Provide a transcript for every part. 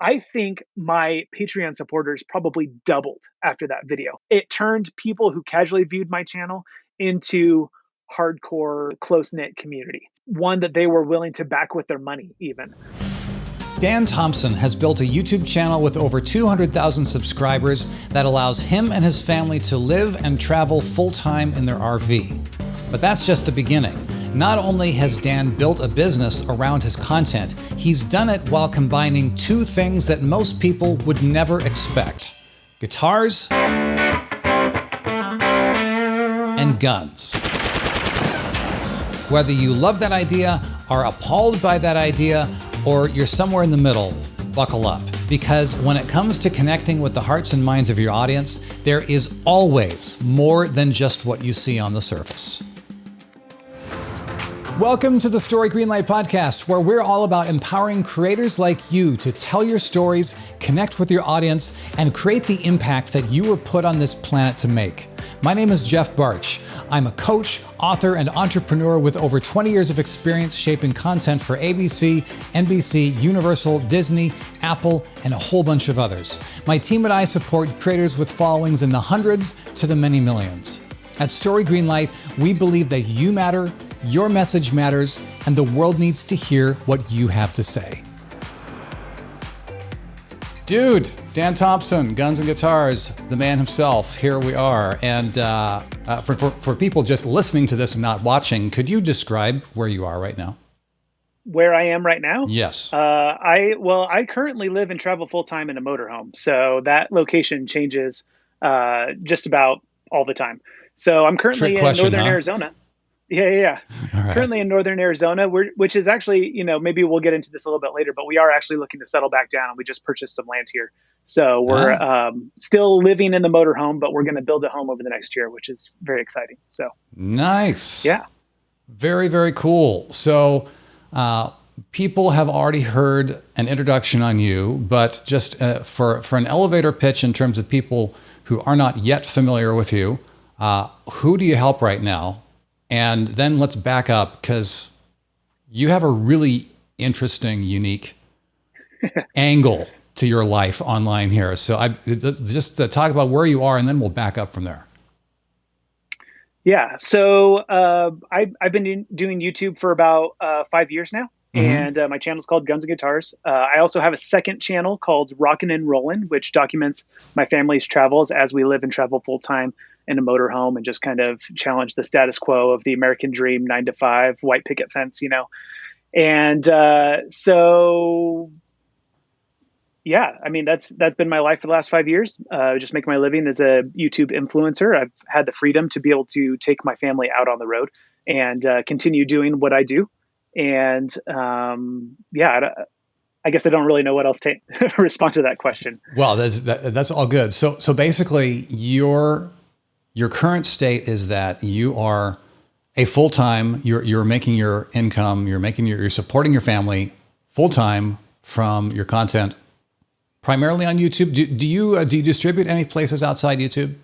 I think my Patreon supporters probably doubled after that video. It turned people who casually viewed my channel into hardcore, close-knit community, one that they were willing to back with their money even. Dan Thompson has built a YouTube channel with over 200,000 subscribers that allows him and his family to live and travel full-time in their RV. But that's just the beginning. Not only has Dan built a business around his content, he's done it while combining two things that most people would never expect: guitars and guns. Whether you love that idea, are appalled by that idea, or you're somewhere in the middle, buckle up. Because when it comes to connecting with the hearts and minds of your audience, there is always more than just what you see on the surface. Welcome to the Story Greenlight podcast, where we're all about empowering creators like you to tell your stories, connect with your audience, and create the impact that you were put on this planet to make. My name is Jeff Barch. I'm a coach, author, and entrepreneur with over 20 years of experience shaping content for ABC, NBC, Universal, Disney, Apple, and a whole bunch of others. My team and I support creators with followings in the hundreds to the many millions. At Story Greenlight, we believe that you matter, your message matters, and the world needs to hear what you have to say. Dude, Dan Thompson, Guns and Guitars, the man himself, here we are. And for people just listening to this and not watching, could you describe where you are right now? Where I am right now? Yes. I currently live and travel full-time in a motorhome. So that location changes just about all the time. So I'm currently in northern Arizona. Yeah. Right. Currently in northern Arizona, which is actually, maybe we'll get into this a little bit later, but we are actually looking to settle back down. We just purchased some land here. So we're still living in the motorhome, but we're going to build a home over the next year, which is very exciting. So nice. Yeah. Very, very cool. So people have already heard an introduction on you, but just for an elevator pitch in terms of people who are not yet familiar with you, who do you help right now? And then let's back up, because you have a really interesting, unique angle to your life online here. So just talk about where you are, and then we'll back up from there. Yeah. So I've been doing YouTube for about 5 years now. Mm-hmm. And my channel is called Guns and Guitars. I also have a second channel called Rockin' and Rollin', which documents my family's travels as we live and travel full-time in a motorhome and just kind of challenge the status quo of the American dream, 9 to 5, white picket fence, And so, yeah, I mean, that's been my life for the last 5 years. Just making my living as a YouTube influencer. I've had the freedom to be able to take my family out on the road and continue doing what I do. And I guess I don't really know what else to respond to that question. Well, that's all good. So basically, your current state is that you are a full-time. You're making your income. You're supporting your family full-time from your content, primarily on YouTube. Do you distribute any places outside YouTube?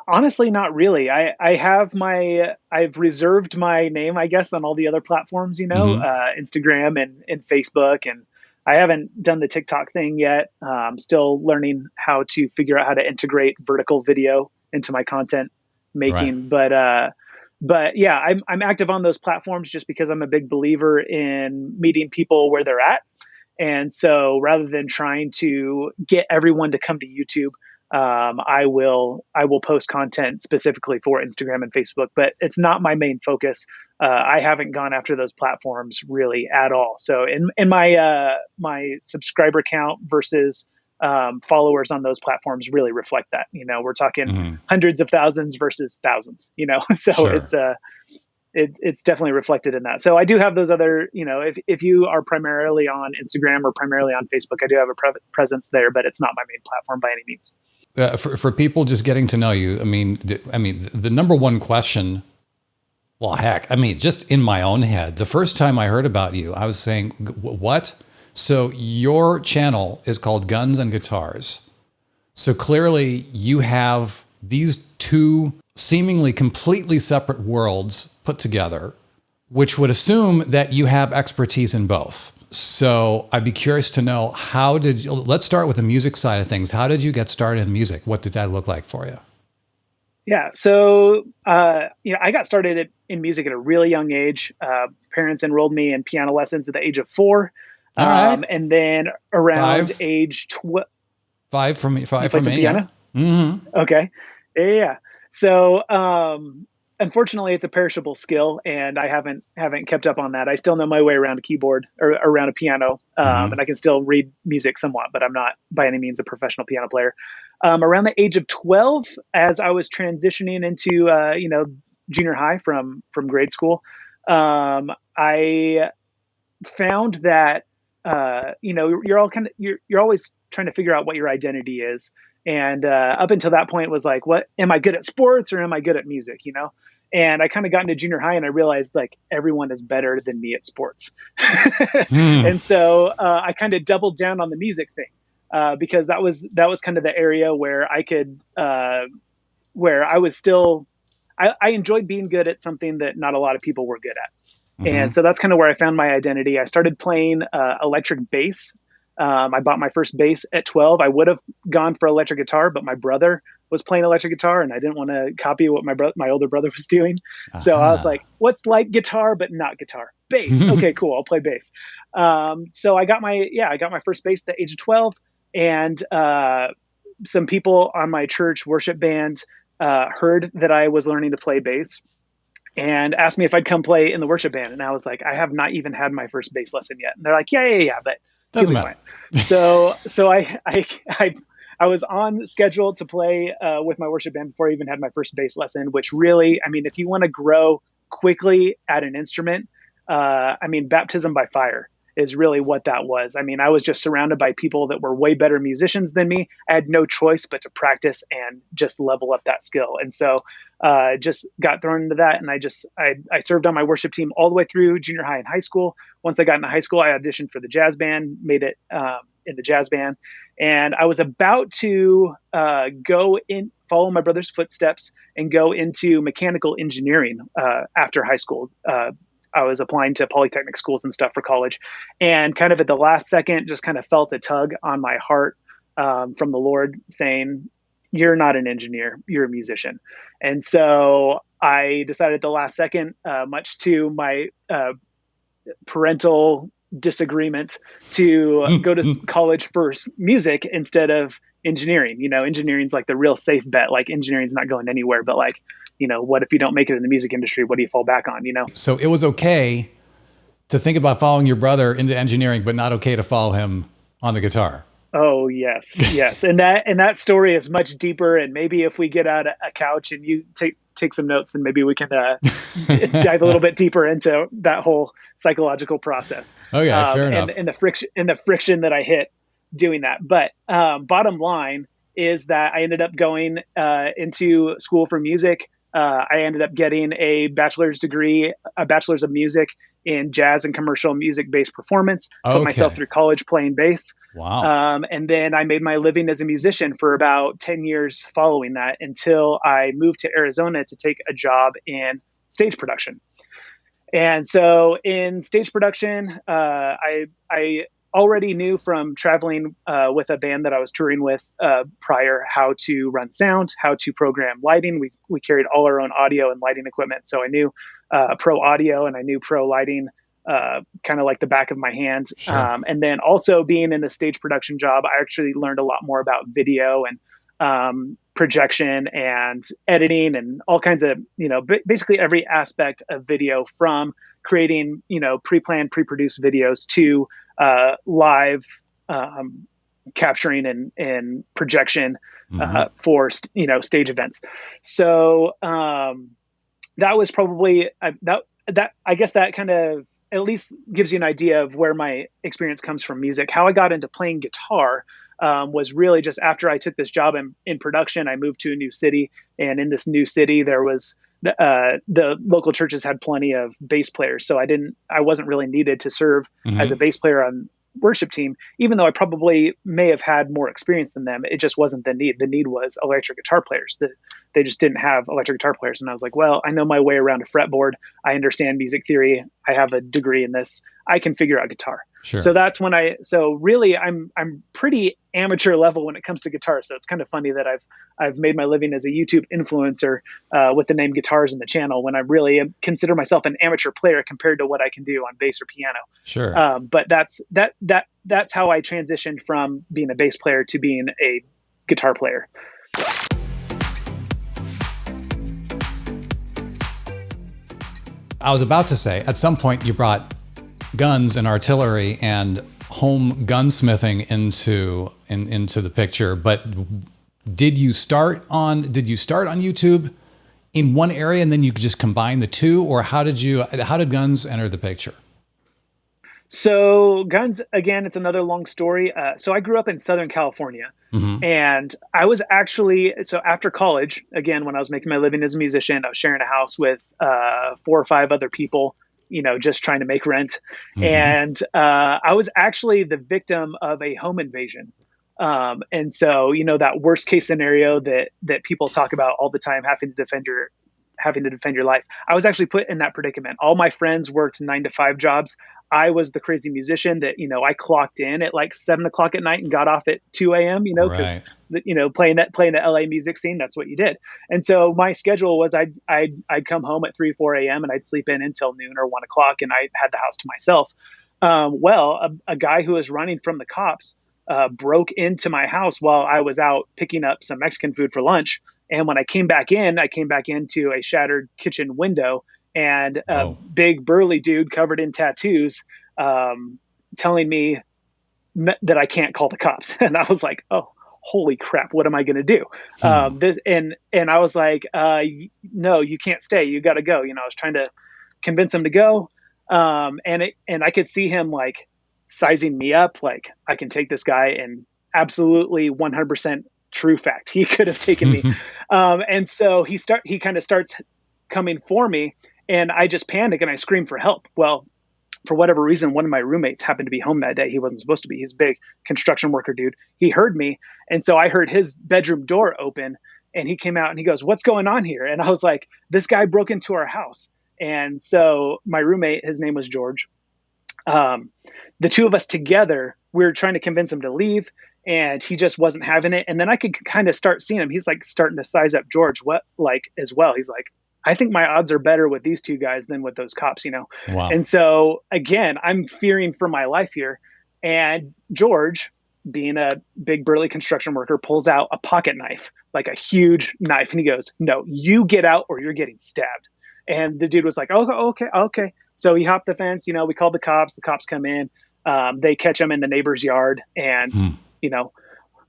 Honestly, not really. I've reserved my name, I guess, on all the other platforms, mm-hmm. Instagram and Facebook, and I haven't done the TikTok thing yet. I'm still learning how to figure out how to integrate vertical video into my content making. Right. But yeah, I'm active on those platforms just because I'm a big believer in meeting people where they're at. And so rather than trying to get everyone to come to YouTube, I will post content specifically for Instagram and Facebook, but it's not my main focus. I haven't gone after those platforms really at all. So in my subscriber count versus followers on those platforms really reflect that. We're talking mm-hmm. hundreds of thousands versus thousands. So sure. It's definitely reflected in that. So I do have those other, if you are primarily on Instagram or primarily on Facebook, I do have a presence there, but it's not my main platform by any means. For people just getting to know you, I mean, the number one question, well, heck, just in my own head, the first time I heard about you, I was saying, what? So your channel is called Guns and Guitars. So clearly you have these two seemingly completely separate worlds put together, which would assume that you have expertise in both. So I'd be curious to know, let's start with the music side of things. How did you get started in music? What did that look like for you? Yeah. So, I got started in music at a really young age. Parents enrolled me in piano lessons at the age of 4. All right. And then around 5. age 12, 5 for me. 5 you for play some me. Yeah. piano? Mm-hmm. Okay. Yeah. So, unfortunately it's a perishable skill and I haven't kept up on that. I still know my way around a keyboard or around a piano. And I can still read music somewhat, but I'm not by any means a professional piano player. Around the age of 12, as I was transitioning into, junior high from grade school, I found that, you're always trying to figure out what your identity is. And up until that point was like, what am I good at sports or am I good at music? And I kind of got into junior high and I realized like everyone is better than me at sports. And so I kind of doubled down on the music thing because that was kind of the area where I could, where I was still, I enjoyed being good at something that not a lot of people were good at. And so that's kind of where I found my identity. I started playing electric bass. I bought my first bass at 12. I would have gone for electric guitar, but my brother was playing electric guitar and I didn't want to copy what my older brother was doing. So I was like, what's like guitar, but not guitar? Bass. Okay, cool. I'll play bass. So I got my first bass at the age of 12 and some people on my church worship band heard that I was learning to play bass and asked me if I'd come play in the worship band. And I was like, I have not even had my first bass lesson yet. And they're like, yeah, but doesn't matter. So I was on schedule to play with my worship band before I even had my first bass lesson, which really, I mean, if you want to grow quickly at an instrument, baptism by fire is really what that was. I mean, I was just surrounded by people that were way better musicians than me. I had no choice but to practice and just level up that skill. And so just got thrown into that. And I served on my worship team all the way through junior high and high school. Once I got into high school, I auditioned for the jazz band, made it in the jazz band. And I was about to follow my brother's footsteps and go into mechanical engineering after high school. I was applying to polytechnic schools and stuff for college, and kind of at the last second, just kind of felt a tug on my heart from the Lord saying, you're not an engineer, you're a musician. And so I decided at the last second, much to my parental disagreement, to go to college for music instead of engineering. Engineering's like the real safe bet. Like engineering's not going anywhere, but like, what if you don't make it in the music industry? What do you fall back on, So it was okay to think about following your brother into engineering, but not okay to follow him on the guitar. Oh, yes. Yes. And that story is much deeper. And maybe if we get out a couch and you take some notes, then maybe we can dive a little bit deeper into that whole psychological process. Okay, fair enough. And the friction that I hit doing that. But bottom line is that I ended up going into school for music. I ended up getting a bachelor's of music in jazz and commercial music-based performance. Put myself through college playing bass. Wow. And then I made my living as a musician for about 10 years following that until I moved to Arizona to take a job in stage production. And so in stage production, I already knew from traveling with a band that I was touring with prior how to run sound, how to program lighting. We carried all our own audio and lighting equipment. So I knew pro audio and I knew pro lighting kind of like the back of my hand. Sure. And then also being in the stage production job, I actually learned a lot more about video and projection and editing and all kinds of, basically every aspect of video, from creating, pre-planned, pre-produced videos to live capturing and projection for stage events. So that was probably that I guess that kind of at least gives you an idea of where my experience comes from music. How I got into playing guitar was really just after I took this job in production. I moved to a new city, and in this new city there was the local churches had plenty of bass players. So I wasn't really needed to serve as a bass player on worship team, even though I probably may have had more experience than them. It just wasn't the need. The need was electric guitar players. They just didn't have electric guitar players. And I was like, well, I know my way around a fretboard. I understand music theory. I have a degree in this. I can figure out guitar. Sure. So that's when so really I'm pretty amateur level when it comes to guitar. So it's kind of funny that I've made my living as a YouTube influencer with the name Guitars in the channel, when I really consider myself an amateur player compared to what I can do on bass or piano. Sure. But that's how I transitioned from being a bass player to being a guitar player. I was about to say, at some point you brought guns and artillery and home gunsmithing into the picture, but did you start on YouTube in one area and then you just combine the two, or how did guns enter the picture? So guns, again, it's another long story. So I grew up in Southern California, and I was actually, so after college, again, when I was making my living as a musician, I was sharing a house with 4 or 5 other people, just trying to make rent. And I was actually the victim of a home invasion. And so, that worst case scenario that people talk about all the time, having to defend your life. I was actually put in that predicament. All my friends worked 9-to-5 jobs. I was the crazy musician that, I clocked in at like 7:00 at night and got off at 2 a.m., because, playing the LA music scene, that's what you did. And so my schedule was I'd come home at 3, 4 a.m. and I'd sleep in until noon or 1 o'clock, and I had the house to myself. A guy who was running from the cops broke into my house while I was out picking up some Mexican food for lunch. And when I came back into a shattered kitchen window, and a big burly dude covered in tattoos telling me that I can't call the cops. And I was like, oh, holy crap, what am I going to do? And I was like, no, you can't stay. You got to go. I was trying to convince him to go. And I could see him like sizing me up. Like, I can take this guy, and absolutely 100% true fact, he could have taken me. And so he kind of starts coming for me, and I just panic and I scream for help. Well, for whatever reason, one of my roommates happened to be home that day. He wasn't supposed to be. He's a big construction worker dude. He heard me. And so I heard his bedroom door open, and he came out and he goes, "What's going on here?" And I was like, "This guy broke into our house." And so my roommate, his name was George. The two of us together, we were trying to convince him to leave, and he just wasn't having it. And then I could kind of start seeing him. He's like starting to size up George as well. He's like, I think my odds are better with these two guys than with those cops, Wow. And so again, I'm fearing for my life here. And George, being a big burly construction worker, pulls out a pocket knife, like a huge knife. And he goes, "No, you get out or you're getting stabbed." And the dude was like, "Oh, okay. So he hopped the fence, we called the cops come in, they catch him in the neighbor's yard. And,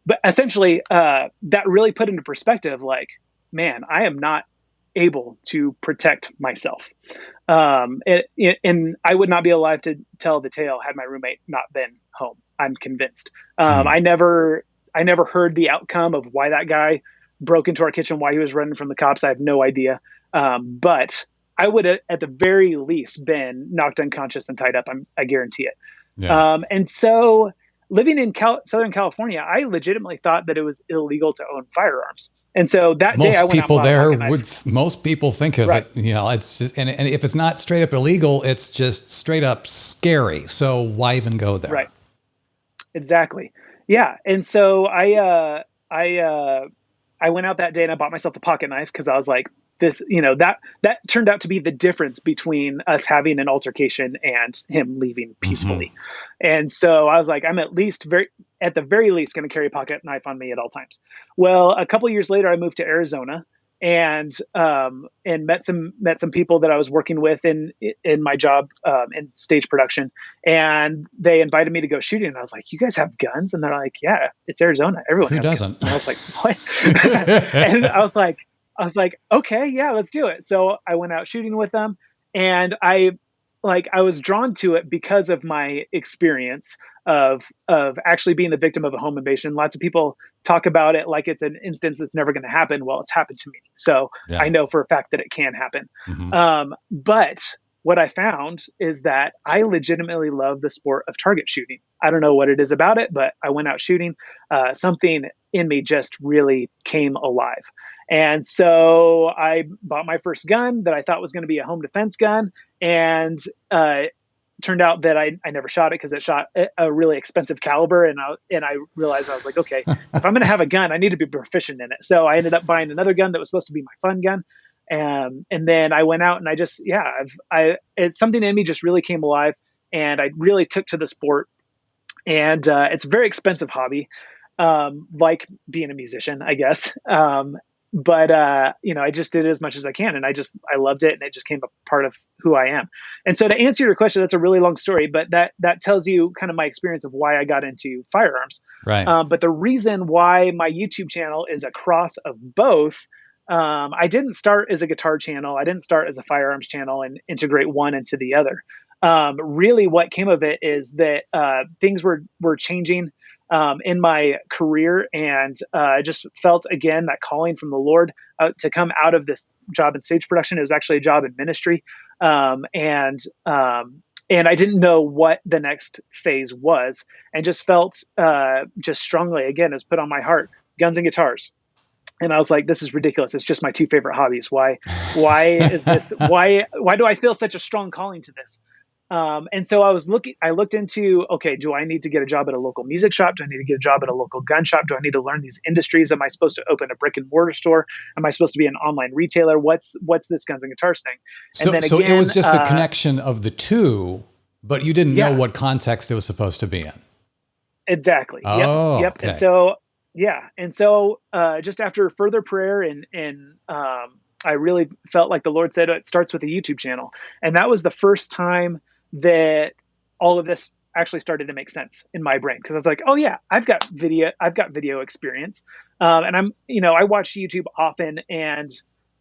but essentially that really put into perspective, like, man, I am not able to protect myself. And I would not be alive to tell the tale had my roommate not been home. I'm convinced. I never heard the outcome of why that guy broke into our kitchen, why he was running from the cops. I have no idea. But I would have, at the very least, been knocked unconscious and tied up. I guarantee it. Yeah. And so living in Southern California, I legitimately thought that it was illegal to own firearms. And so that day I went out and bought a pocket knife. Most people think of it, it's just, and if it's not straight up illegal, it's just straight up scary. So why even go there? Right. Exactly. Yeah. And so I went out that day and I bought myself a pocket knife, because I was like, this, that turned out to be the difference between us having an altercation and him leaving peacefully. And so I was like, I'm at the very least going to carry a pocket knife on me at all times. Well, a couple of years later, I moved to Arizona and met some people that I was working with in my job in stage production, and they invited me to go shooting. And I was like, "You guys have guns?" And they're like, "Yeah, it's Arizona. Everyone Who has doesn't?" guns." And I was like, "What?" And I was like, "Okay, yeah, let's do it." So I went out shooting with them, and I was drawn to it because of my experience of actually being the victim of a home invasion. Lots of people talk about it like it's an instance that's never going to happen. Well, it's happened to me. So yeah. I know for a fact that it can happen. But what I found is that I legitimately love the sport of target shooting. I don't know what it is about it, but I went out shooting. Something in me just really came alive. And so I bought my first gun that I thought was going to be a home defense gun, and turned out that I never shot it because it shot a really expensive caliber. And I realized, I was like, okay, if I'm going to have a gun, I need to be proficient in it. So I ended up buying another gun that was supposed to be my fun gun. And then I went out and I just, it's something in me just really came alive, and I really took to the sport. And it's a very expensive hobby, like being a musician, I guess. But I just did it as much as I can, and I loved it, and it just became a part of who I am. And so to answer your question, that's a really long story, but that tells you kind of my experience of why I got into firearms. Right. But the reason why my YouTube channel is a cross of both, I didn't start as a guitar channel. I didn't start as a firearms channel and integrate one into the other. Really what came of it is that things were changing in my career, and I just felt again that calling from the Lord to come out of this job in stage production. It was actually a job in ministry, and I didn't know what the next phase was, and just felt just strongly again as put on my heart, guns and guitars. And I was like, this is ridiculous. It's just my two favorite hobbies. Why is this? Why do I feel such a strong calling to this? And so I looked into, okay, do I need to get a job at a local music shop? Do I need to get a job at a local gun shop? Do I need to learn these industries? Am I supposed to open a brick and mortar store? Am I supposed to be an online retailer? What's this guns and guitars thing? So, and then so again, it was just a connection of the two, but you didn't know what context it was supposed to be in. Exactly. Oh, yep. okay. And so, just after further prayer and I really felt like the Lord said, it starts with a YouTube channel. And that was the first time that all of this actually started to make sense in my brain. Cause I was like, oh yeah, I've got video experience. And I watch YouTube often, and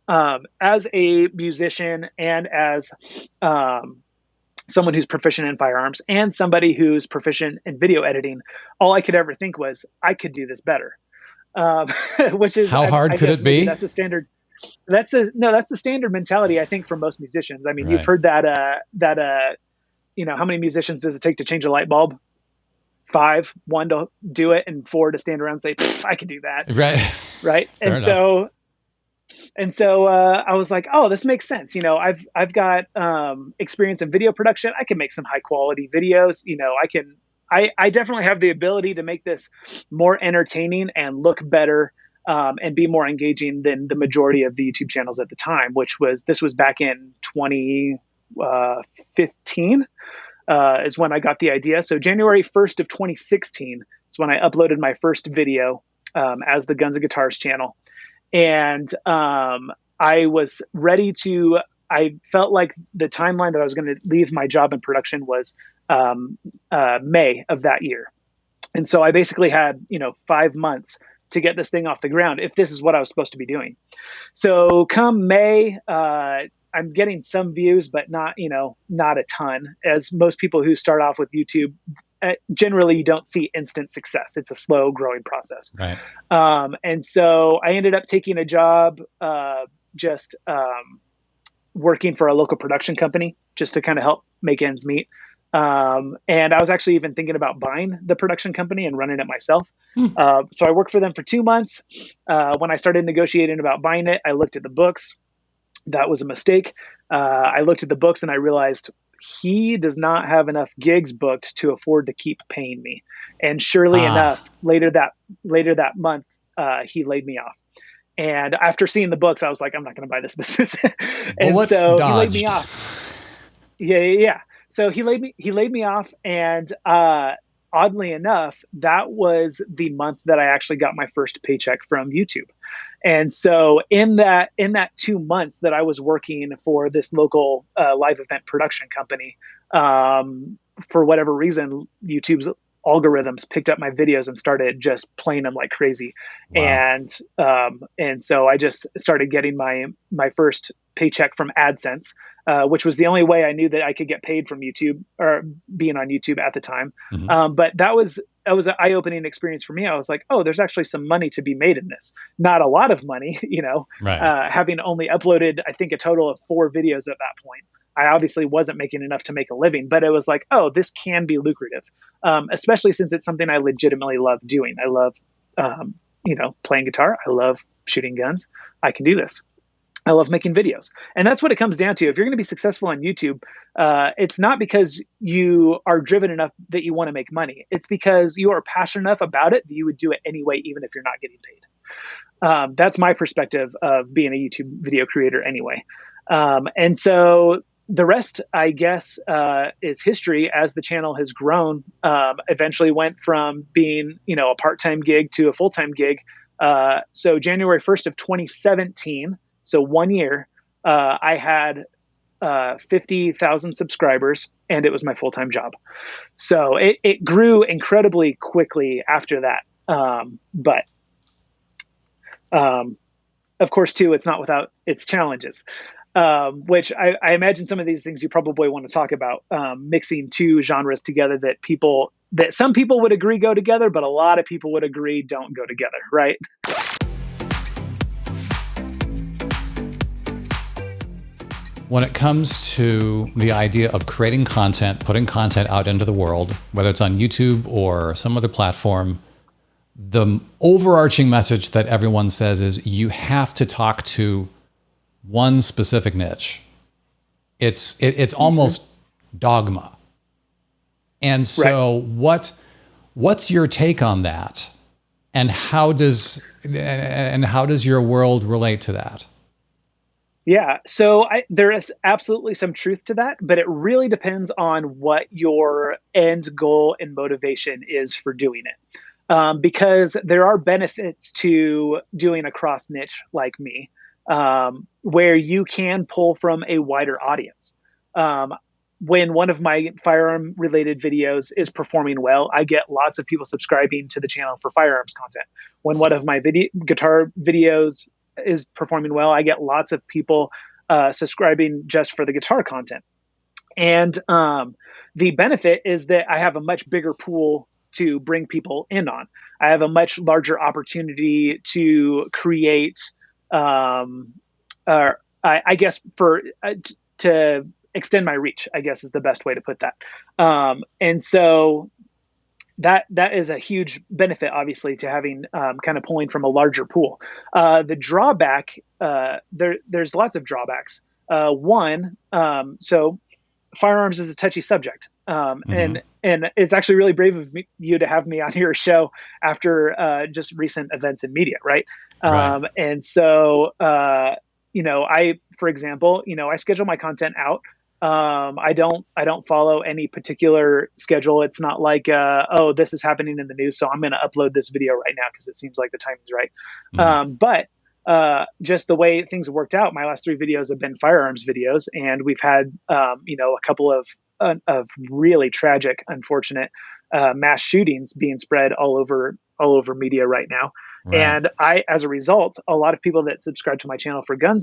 as a musician and as someone who's proficient in firearms and somebody who's proficient in video editing, all I could ever think was I could do this better. Which is how hard could it be? That's the standard. That's the standard mentality, I think, for most musicians. I mean, Right. You've heard that how many musicians does it take to change a light bulb? 5, 1 to do it, and 4 to stand around and say, I can do that. Right. Right. And so I was like, oh, this makes sense. I've got experience in video production. I can make some high quality videos. I definitely have the ability to make this more entertaining and look better, and be more engaging than the majority of the YouTube channels at the time, this was back in 2015 is when I got the idea. So January 1st of 2016 is when I uploaded my first video as the Guns and Guitars channel. And I was ready I felt like the timeline that I was going to leave my job in production was May of that year. And so I basically had, 5 months to get this thing off the ground if this is what I was supposed to be doing. So come May, I'm getting some views, but not a ton. As most people who start off with YouTube, generally you don't see instant success. It's a slow growing process. Right. And so I ended up taking a job, just working for a local production company just to kind of help make ends meet. And I was actually even thinking about buying the production company and running it myself. So I worked for them for 2 months. When I started negotiating about buying it, I looked at the books. That was a mistake. I looked at the books and I realized he does not have enough gigs booked to afford to keep paying me. And surely enough, later that month, he laid me off. And after seeing the books, I was like, I'm not going to buy this business. And so he laid me off. Yeah. So he laid me off, and oddly enough, that was the month that I actually got my first paycheck from YouTube. And so in that 2 months that I was working for this local live event production company, for whatever reason, YouTube's algorithms picked up my videos and started just playing them like crazy. Wow. And so I just started getting my first paycheck from AdSense, which was the only way I knew that I could get paid from YouTube or being on YouTube at the time. Mm-hmm. But that was an eye-opening experience for me. I was like, oh, there's actually some money to be made in this. Not a lot of money, right. Having only uploaded, I think, a total of 4 videos at that point. I obviously wasn't making enough to make a living, but it was like, oh, this can be lucrative, especially since it's something I legitimately love doing. I love, playing guitar. I love shooting guns. I can do this. I love making videos. And that's what it comes down to. If you're going to be successful on YouTube, it's not because you are driven enough that you want to make money. It's because you are passionate enough about it that you would do it anyway, even if you're not getting paid. That's my perspective of being a YouTube video creator anyway. And so the rest, I guess, is history. As the channel has grown, eventually went from being, a part-time gig to a full-time gig. So January 1st of 2017, so 1 year, I had 50,000 subscribers, and it was my full-time job. So it grew incredibly quickly after that. But of course, too, it's not without its challenges, which I imagine some of these things you probably want to talk about, mixing two genres together that some people would agree go together, but a lot of people would agree don't go together, right? When it comes to the idea of creating content, putting content out into the world, whether it's on YouTube or some other platform, the overarching message that everyone says is you have to talk to one specific niche. It's almost dogma. And so what's your take on that? And how does your world relate to that? Yeah, so there is absolutely some truth to that, but it really depends on what your end goal and motivation is for doing it. Because there are benefits to doing a cross niche like me, where you can pull from a wider audience. When one of my firearm related videos is performing well, I get lots of people subscribing to the channel for firearms content. When one of my guitar videos is performing well, I get lots of people subscribing just for the guitar content. And the benefit is that I have a much bigger pool to bring people in on. I have a much larger opportunity to create, I guess, to extend my reach, I guess is the best way to put that. And so that is a huge benefit, obviously, to having kind of pulling from a larger pool. The drawback, there's lots of drawbacks. One, so firearms is a touchy subject. And it's actually really brave of you to have me on your show after just recent events in media, right? And so, for example, I schedule my content out. I don't follow any particular schedule. It's not like, this is happening in the news, so I'm going to upload this video right now because it seems like the timing's right. But just the way things have worked out, my last 3 videos have been firearms videos, and we've had, a couple of really tragic, unfortunate mass shootings being spread all over media right now. Right. And as a result, a lot of people that subscribe to my channel for gun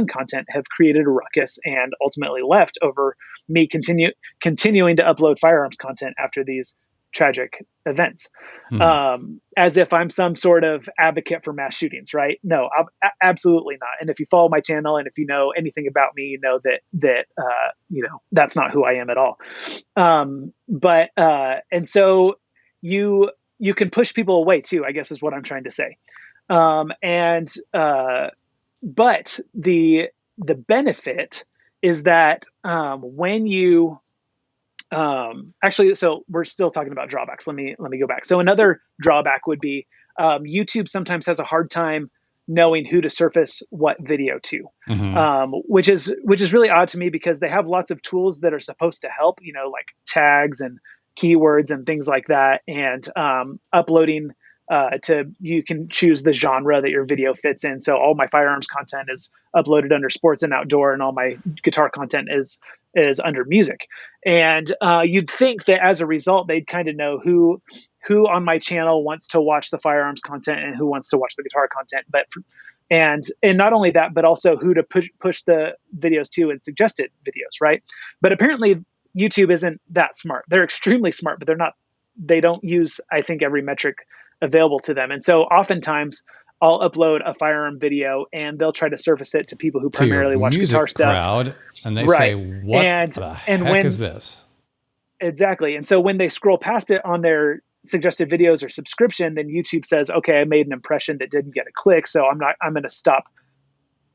content have created a ruckus and ultimately left over me continuing to upload firearms content after these tragic events, as if I'm some sort of advocate for mass shootings, right? No, absolutely not. And if you follow my channel and if you know anything about me, you know that that's not who I am at all. And so you can push people away too, I guess is what I'm trying to say. But the benefit is that when you so we're still talking about drawbacks. Let me go back. So another drawback would be YouTube sometimes has a hard time knowing who to surface what video to, which is really odd to me because they have lots of tools that are supposed to help, like tags and keywords and things like that, and uploading you can choose the genre that your video fits in. So all my firearms content is uploaded under sports and outdoor, and all my guitar content is under music. And you'd think that as a result, they'd kind of know who on my channel wants to watch the firearms content and who wants to watch the guitar content. And not only that, but also who to push the videos to and suggested videos, right? But apparently YouTube isn't that smart. They're extremely smart, but they don't use, I think, every metric available to them. And so oftentimes I'll upload a firearm video and they'll try to surface it to people who primarily watch guitar stuff. Crowd, and they say, what the heck is this? Exactly. And so when they scroll past it on their suggested videos or subscription, then YouTube says, okay, I made an impression that didn't get a click, so I'm going to stop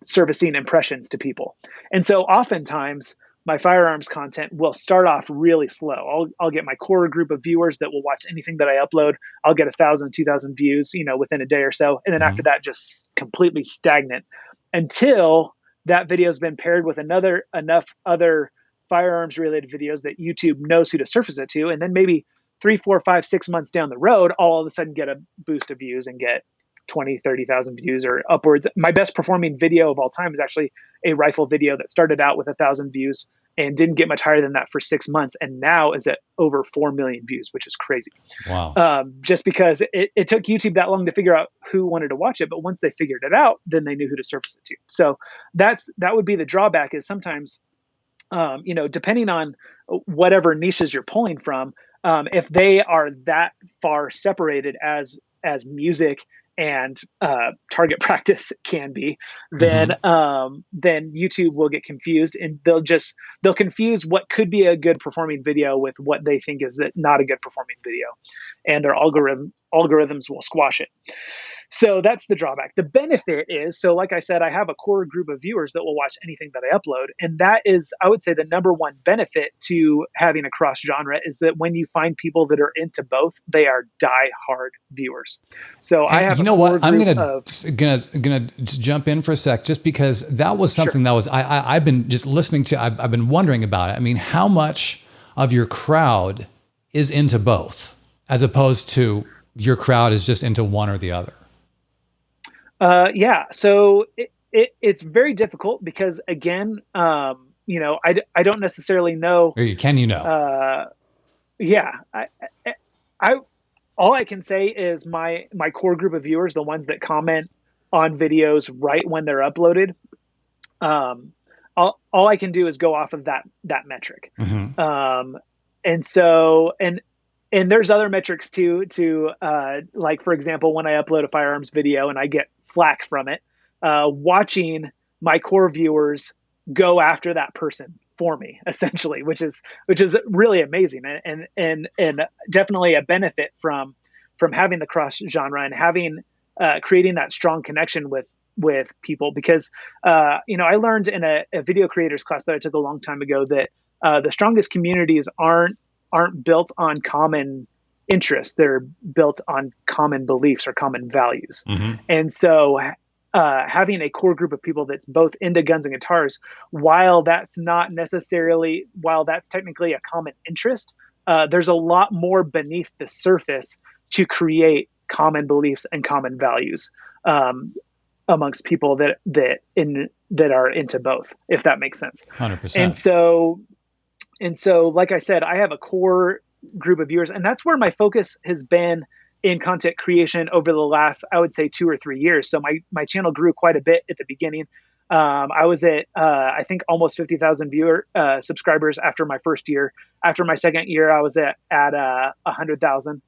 servicing impressions to people. And so oftentimes my firearms content will start off really slow. I'll get my core group of viewers that will watch anything that I upload. I'll get 1,000, 2,000 views, within a day or so. And then after that, just completely stagnant until that video has been paired with enough other firearms related videos that YouTube knows who to surface it to. And then maybe 3, 4, 5, 6 months down the road, I'll all of a sudden get a boost of views and get 20, 30,000 views or upwards. My best performing video of all time is actually a rifle video that started out with 1,000 views and didn't get much higher than that for 6 months. And now is at over 4 million views, which is crazy. Wow. Just because it took YouTube that long to figure out who wanted to watch it. But once they figured it out, then they knew who to surface it to. So that would be the drawback, is sometimes, depending on whatever niches you're pulling from, if they are that far separated as music and target practice can be, then YouTube will get confused, and they'll confuse what could be a good performing video with what they think is not a good performing video, and their algorithms will squash it. So that's the drawback. The benefit is, so like I said, I have a core group of viewers that will watch anything that I upload. And that is, I would say, the number one benefit to having a cross genre is that when you find people that are into both, they are diehard viewers. So I have, I'm gonna jump in for a sec, just because that was something that was, I've been just listening to, I've been wondering about it. I mean, how much of your crowd is into both, as opposed to your crowd is just into one or the other? So it's very difficult because, again, I don't necessarily know. Or can you know? All I can say is my core group of viewers, the ones that comment on videos right when they're uploaded, all I can do is go off of that metric. And there's other metrics too, like, for example, when I upload a firearms video and I get flack from it, watching my core viewers go after that person for me, essentially, which is really amazing, and definitely a benefit from having the cross genre and having creating that strong connection with people, because I learned in a video creators class that I took a long time ago that the strongest communities aren't built on common interests. They're built on common beliefs or common values. And so having a core group of people that's both into guns and guitars, while that's technically a common interest, there's a lot more beneath the surface to create common beliefs and common values amongst people that are into both, if that makes sense. 100%. And so, like I said, I have a core group of viewers, and that's where my focus has been in content creation over the last, I would say, 2 or 3 years. So my channel grew quite a bit at the beginning. I was at, I think, almost 50,000 subscribers after my first year. After my second year, I was at 100,000.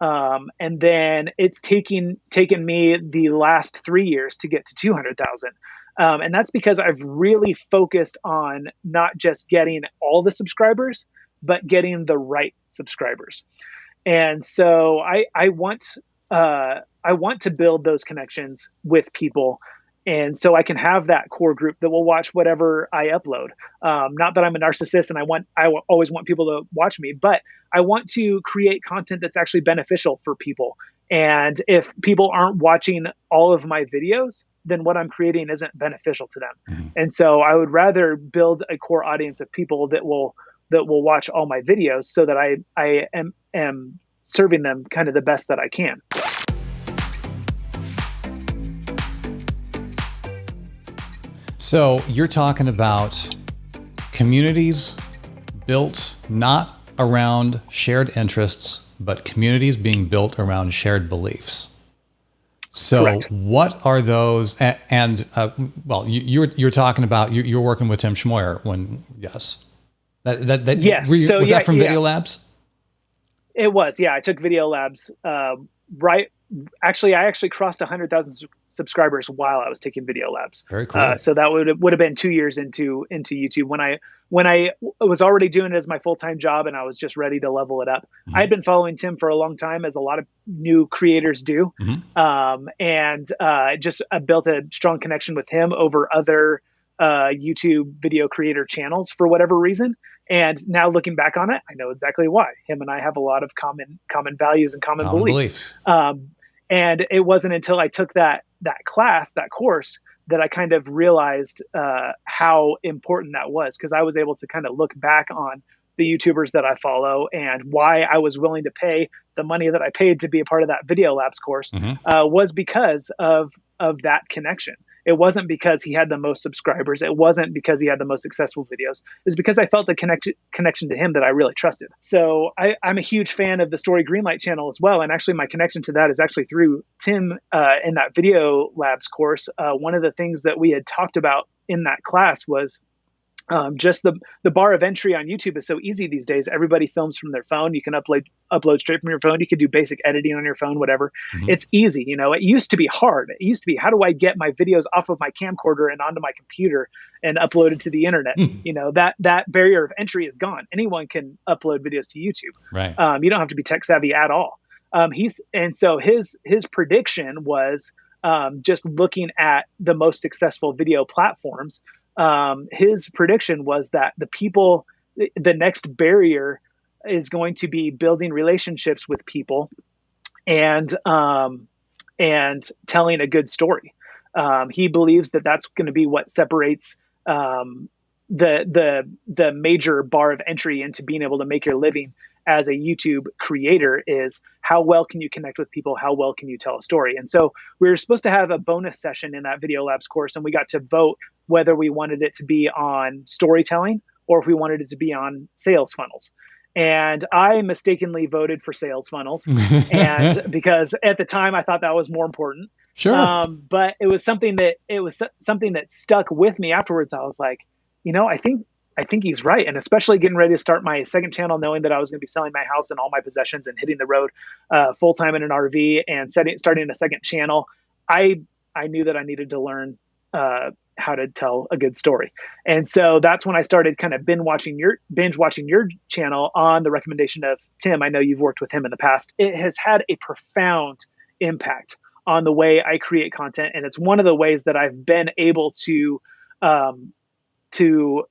And then it's taken me the last 3 years to get to 200,000. And that's because I've really focused on not just getting all the subscribers, but getting the right subscribers. And so I want to build those connections with people. And so I can have that core group that will watch whatever I upload. Not that I'm a narcissist and I always want people to watch me, but I want to create content that's actually beneficial for people. And if people aren't watching all of my videos, then what I'm creating isn't beneficial to them. And so I would rather build a core audience of people that will watch all my videos, so that I am serving them kind of the best that I can. So you're talking about communities built not around shared interests, but communities being built around shared beliefs. So correct. What are those? And you're talking about you're working with Tim Schmoyer when yes, yes. Was that from Video Labs? It was, yeah. I took Video Labs right actually, I actually crossed 100,000 subscribers while I was taking video labs. Very cool. So that would have been 2 years into YouTube when I was already doing it as my full-time job and I was just ready to level it up. I had been following Tim for a long time, as a lot of new creators do, and just built a strong connection with him over other YouTube video creator channels for whatever reason. And now looking back on it, I know exactly why. Him and I have a lot of common values and common beliefs. And it wasn't until I took that course, that I kind of realized how important that was, because I was able to kind of look back on the YouTubers that I follow and why I was willing to pay the money that I paid to be a part of that Video Labs course was because of that connection. It wasn't because he had the most subscribers. It wasn't because he had the most successful videos. It's because I felt a connection to him that I really trusted. So I'm a huge fan of the Story Greenlight channel as well. And actually my connection to that is actually through Tim in that Video Labs course. One of the things that we had talked about in that class was just the bar of entry on YouTube is so easy these days. Everybody films from their phone. You can upload straight from your phone. You could do basic editing on your phone, whatever. It's easy. It used to be hard. It used to be, how do I get my videos off of my camcorder and onto my computer and upload it to the internet? That barrier of entry is gone. Anyone can upload videos to YouTube. Right. You don't have to be tech savvy at all. So his prediction was just looking at the most successful video platforms. His prediction was that the next barrier is going to be building relationships with people and telling a good story. He believes that that's going to be what separates the major bar of entry into being able to make your living as a YouTube creator is how well can you connect with people? How well can you tell a story? And so we were supposed to have a bonus session in that Video Labs course, and we got to vote whether we wanted it to be on storytelling or if we wanted it to be on sales funnels. And I mistakenly voted for sales funnels, and because at the time I thought that was more important. Sure. But it was something that stuck with me afterwards. I was like, I think he's right. And especially getting ready to start my second channel, knowing that I was going to be selling my house and all my possessions and hitting the road full time in an RV and starting a second channel, I knew that I needed to learn how to tell a good story. And so that's when I started kind of binge watching your channel on the recommendation of Tim. I know you've worked with him in the past. It has had a profound impact on the way I create content. And it's one of the ways that I've been able to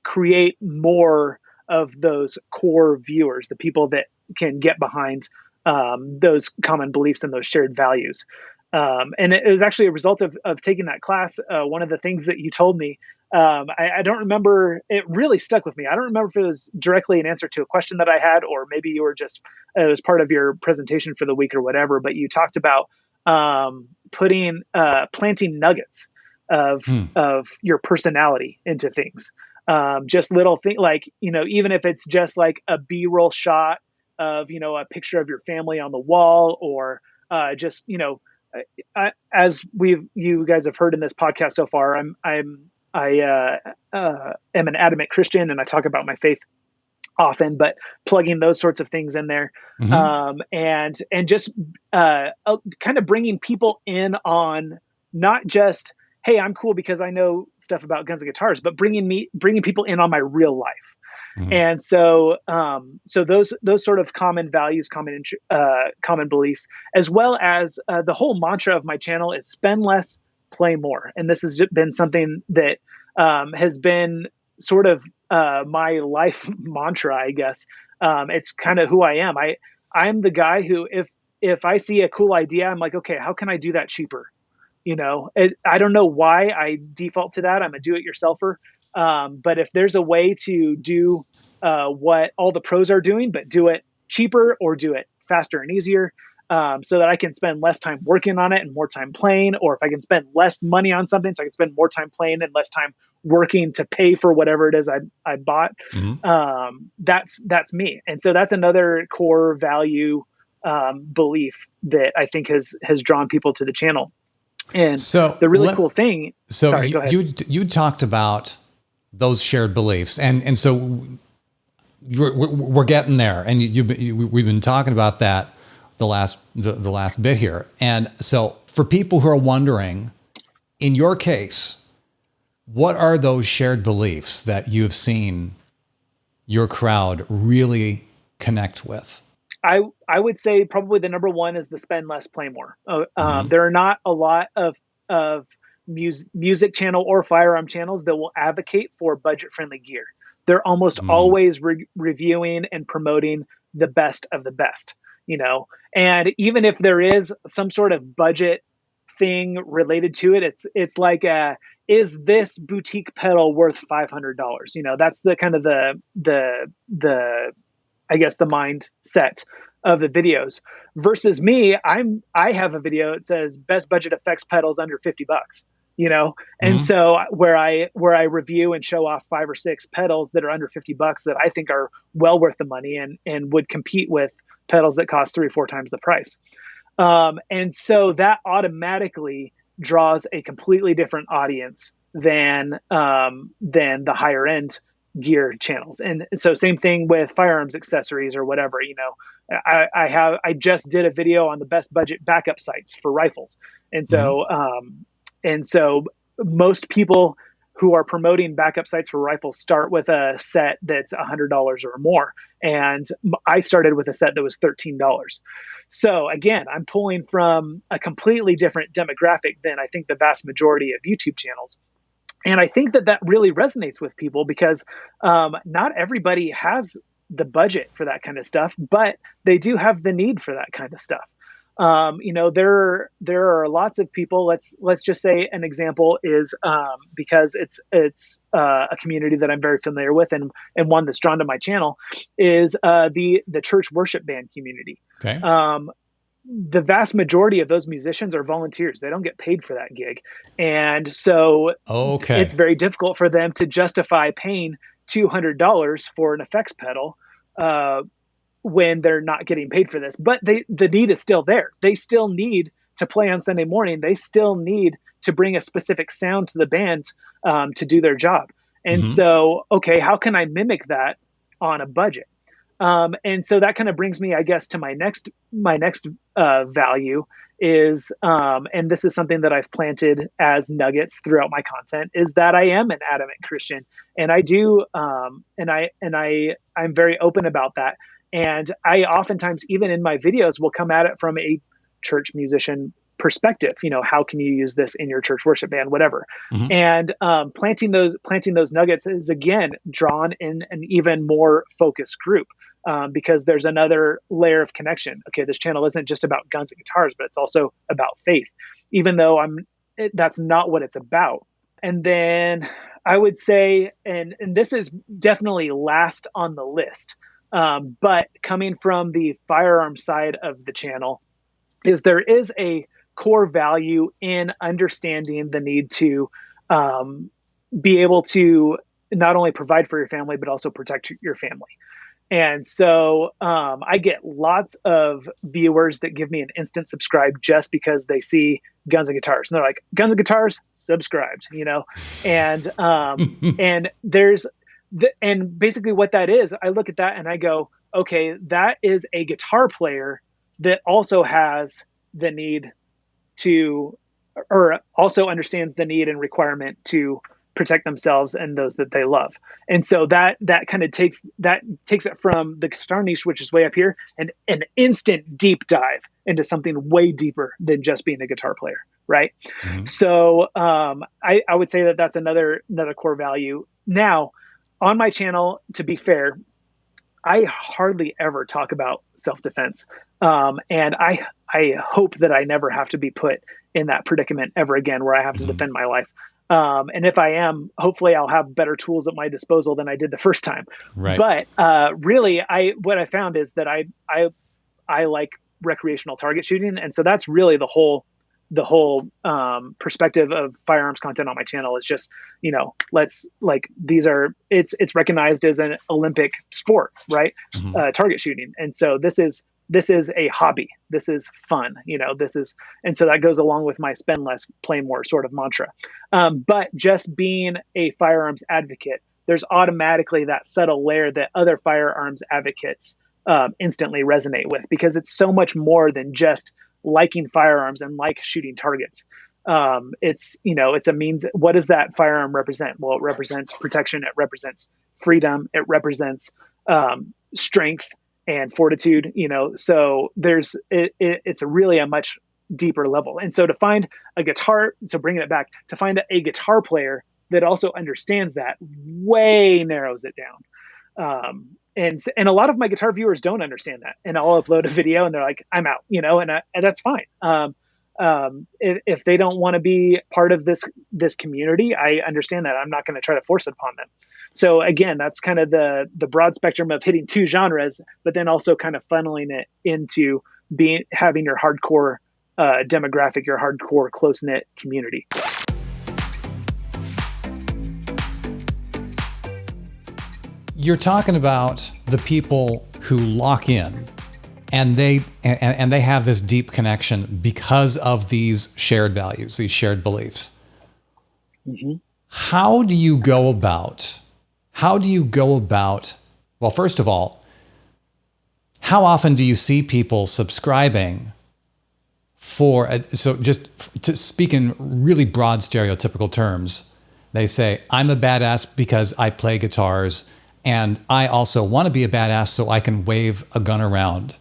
create more of those core viewers, the people that can get behind those common beliefs and those shared values. And it was actually a result of taking that class. One of the things that you told me, I don't remember, it really stuck with me. I don't remember if it was directly an answer to a question that I had, or maybe you were just, it was part of your presentation for the week or whatever, but you talked about planting nuggets of your personality into things. Just little things like, even if it's just like a B-roll shot of, a picture of your family on the wall, or just, as you guys have heard in this podcast so far, I am an adamant Christian, and I talk about my faith often, but plugging those sorts of things in there, and just kind of bringing people in on not just, hey, I'm cool because I know stuff about guns and guitars, but bringing people in on my real life. And so those sort of common values, common beliefs, as well as the whole mantra of my channel is spend less, play more. And this has been something that has been sort of my life mantra, I guess. It's kind of who I am. I'm the guy who, if I see a cool idea, I'm like, okay, how can I do that cheaper? I don't know why I default to that. I'm a do-it-yourselfer. But if there's a way to do what all the pros are doing, but do it cheaper or do it faster and easier, so that I can spend less time working on it and more time playing, or if I can spend less money on something so I can spend more time playing and less time working to pay for whatever it is I bought, that's me. And so that's another core value belief that I think has drawn people to the channel. And so the really cool thing. So sorry, go ahead. You talked about those shared beliefs, and so we're getting there, and we've been talking about that. the last bit here. And so for people who are wondering, in your case, what are those shared beliefs that you've seen your crowd really connect with? I would say probably the number one is the spend less, play more. There are not a lot of music channel or firearm channels that will advocate for budget friendly gear. They're almost always reviewing and promoting the best of the best, and even if there is some sort of budget thing related to it, it's like, is this boutique pedal worth $500? That's the kind of the I guess the mindset of the videos. Versus me, I have a video that says best budget effects pedals under $50, and so where I review and show off 5 or 6 pedals that are under $50 that I think are well worth the money and would compete with pedals that cost 3 or 4 times the price. And so that automatically draws a completely different audience than the higher end gear channels. And so same thing with firearms accessories or whatever. I just did a video on the best budget backup sights for rifles. And so most people who are promoting backup sights for rifles start with a set that's $100 or more. And I started with a set that was $13. So again, I'm pulling from a completely different demographic than I think the vast majority of YouTube channels. And I think that really resonates with people because not everybody has the budget for that kind of stuff, but they do have the need for that kind of stuff. There are lots of people. Let's just say an example is because it's a community that I'm very familiar with and one that's drawn to my channel is the church worship band community. Okay. The vast majority of those musicians are volunteers. They don't get paid for that gig. And so it's very difficult for them to justify paying $200 for an effects pedal when they're not getting paid for this. But the need is still there. They still need to play on Sunday morning. They still need to bring a specific sound to the band to do their job. And so, how can I mimic that on a budget? And so that kind of brings me, I guess, to my next value is, and this is something that I've planted as nuggets throughout my content, is that I am an adamant Christian, and I do, I'm very open about that. And I oftentimes, even in my videos, will come at it from a church musician perspective. How can you use this in your church worship band, whatever. And planting those nuggets is again drawn in an even more focused group. Because there's another layer of connection. Okay, this channel isn't just about guns and guitars, but it's also about faith, even though that's not what it's about. And then I would say, and this is definitely last on the list, but coming from the firearm side of the channel, is there is a core value in understanding the need to be able to not only provide for your family, but also protect your family. And so I get lots of viewers that give me an instant subscribe just because they see guns and guitars. And they're like, guns and guitars, subscribed, and and and basically what that is, I look at that and I go, okay, that is a guitar player that also has the need to, or also understands the need and requirement to protect themselves and those that they love. And so that kind of takes it from the guitar niche, which is way up here, and an instant deep dive into something way deeper than just being a guitar player. Right. So I would say that that's another core value. Now on my channel, to be fair, I hardly ever talk about self-defense. And I hope that I never have to be put in that predicament ever again, where I have to defend my life. And if I am, hopefully I'll have better tools at my disposal than I did the first time. Right. But really, what I found is that I like recreational target shooting, and so that's really the whole perspective of firearms content on my channel is just, it's recognized as an Olympic sport, right? Target shooting, and so this is a hobby. This is fun, and so that goes along with my spend less, play more sort of mantra. But just being a firearms advocate, there's automatically that subtle layer that other firearms advocates instantly resonate with, because it's so much more than just liking firearms and like shooting targets. It's a means. What does that firearm represent? Well, it represents protection. It represents freedom. It represents strength and fortitude. So it's really a much deeper level. And so to find a guitar, so bringing it back, to find a guitar player that also understands that way narrows it down. And a lot of my guitar viewers don't understand that. And I'll upload a video and they're like, I'm out, and that's fine. If they don't want to be part of this community, I understand that. I'm not going to try to force it upon them. So again, that's kind of the broad spectrum of hitting two genres, but then also kind of funneling it into having your hardcore demographic, your hardcore close-knit community. You're talking about the people who lock in and they have this deep connection because of these shared values, these shared beliefs. Mm-hmm. How do you go about, well, first of all, how often do you see people subscribing so just to speak in really broad stereotypical terms, they say, I'm a badass because I play guitars, and I also want to be a badass so I can wave a gun around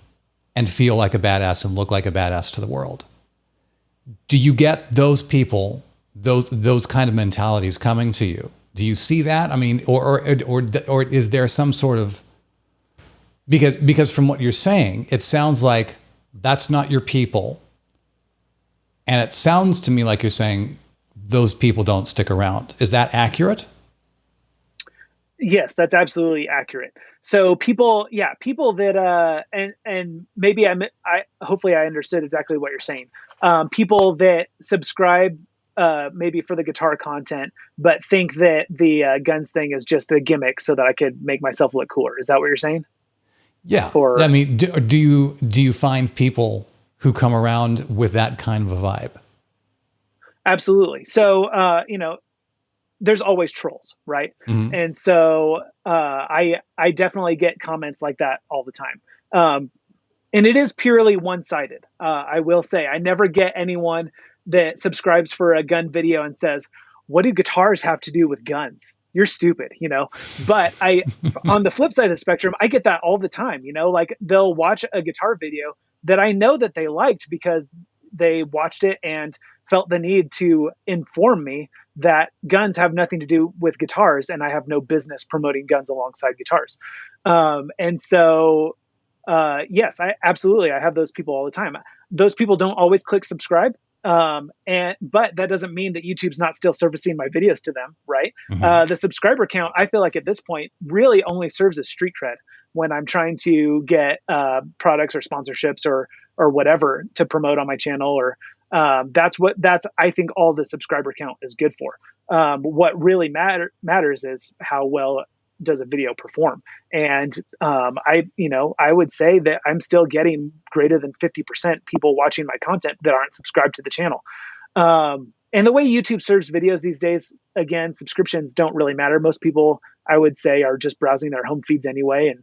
and feel like a badass and look like a badass to the world. Do you get those people, those kind of mentalities coming to you? Do you see that? I mean, or is there some sort of, because from what you're saying, it sounds like that's not your people. And it sounds to me like you're saying those people don't stick around. Is that accurate? Yes, that's absolutely accurate. So people that, and maybe hopefully I understood exactly what you're saying. People that subscribe, maybe for the guitar content, but think that the guns thing is just a gimmick so that I could make myself look cooler. Is that what you're saying? Yeah. I mean, do you find people who come around with that kind of a vibe? Absolutely. So, there's always trolls, right? Mm-hmm. And so I definitely get comments like that all the time. And it is purely one-sided. I will say I never get anyone that subscribes for a gun video and says, what do guitars have to do with guns? You're stupid, But on the flip side of the spectrum, I get that all the time, like they'll watch a guitar video that I know that they liked because they watched it and felt the need to inform me that guns have nothing to do with guitars, and I have no business promoting guns alongside guitars. And so, yes, I have those people all the time. Those people don't always click subscribe. But that doesn't mean that YouTube's not still servicing my videos to them, right? Mm-hmm. The subscriber count, I feel like at this point really only serves as street cred when I'm trying to get products or sponsorships or whatever to promote on my channel, or that's I think all the subscriber count is good for. What really matters is how well does a video perform. And I would say that I'm still getting greater than 50% people watching my content that aren't subscribed to the channel. And the way YouTube serves videos these days, again, subscriptions don't really matter. Most people, I would say, are just browsing their home feeds anyway